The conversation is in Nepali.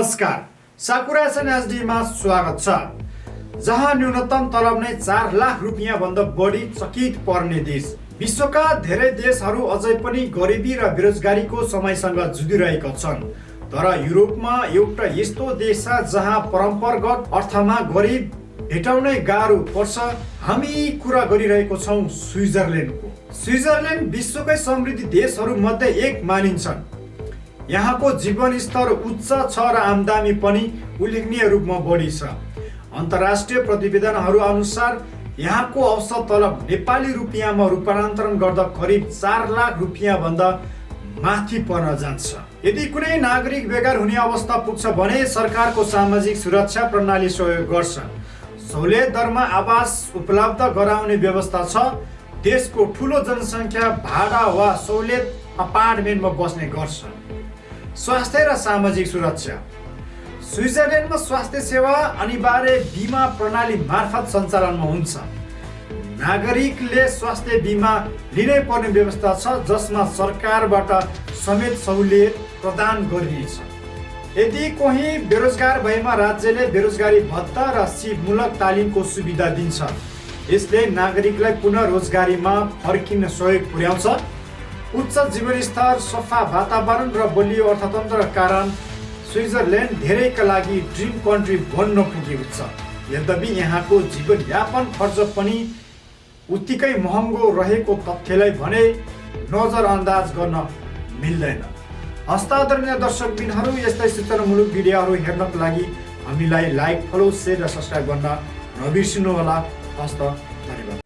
नमस्कार, साकुरा एसएनएसडीमा स्वागत छ। जहाँ न्यूनतम तलब नै 4 लाख रुपियाँ भन्दा बढी चकित पर्ने देश। विश्वका धेरै देशहरू अझै पनि गरिबी र बेरोजगारीको समस्यासँग जुधिरहेका छन्। तर युरोपमा एउटा यस्तो देश छ जहाँ परम्परागत अर्थमा गरिब भेटाउनै गाह्रो पर्छ। हामी कुरा गरिरहेको छौँ स्विजरल्यान्डको। स्विजरल्यान्ड विश्वकै समृद्ध देशहरू मध्ये एक मानिन्छन्। यहाँको जीवन स्तर उच्च छ र आम्दानी पनि उल्लेखनीय रूपमा बढी छ। अन्तर्राष्ट्रिय प्रतिवेदनहरू अनुसार यहाँको औसत तलब नेपाली रुपियाँमा रूपान्तरण गर्दा करिब 4 लाख रुपियाँ भन्दा माथि पर्न जान्छ। यदि कुनै नागरिक बेकार हुने अवस्था पुग्छ भने सरकारको सामाजिक सुरक्षा प्रणाली सहयोग गर्छ। सहुलियत दरमा आवास उपलब्ध गराउने व्यवस्था छ। देशको ठुलो जनसङ्ख्या भाडा वा सहुलियत अपार्टमेन्टमा बस्ने गर्छ। स्वास्थ्य र सामाजिक सुरक्षा। स्विजरल्यान्डमा स्वास्थ्य सेवा अनिवार्य बिमा प्रणाली मार्फत सञ्चालनमा हुन्छ। नागरिकले स्वास्थ्य बिमा लिनै पर्ने व्यवस्था छ, जसमा सरकारबाट समेत सहुलियत प्रदान गरिनेछ। यदि कोही बेरोजगार भएमा राज्यले बेरोजगारी भत्ता र सिपमूलक तालिमको सुविधा दिन्छ। यसले नागरिकलाई पुनः रोजगारीमा फर्किन सहयोग पुर्याउँछ। उच्च जीवनस्तर, सफा वातावरण र बलियो अर्थतन्त्रका कारण स्विजरल्यान्ड धेरैका लागि ड्रिम कन्ट्री बन्न पुगेको छ। यद्यपि यहाँको जीवनयापन खर्च पनि उत्तिकै महँगो रहेको तथ्यलाई भने नजरअन्दाज गर्न मिल्दैन। हस्तादरणीय दर्शकबिनहरू, यस्तै सूचनामूलक भिडियोहरू हेर्नको लागि हामीलाई लाइक, फलो, सेयर र सब्सक्राइब गर्न नबिर्सिनुहोला। हस्त, धन्यवाद।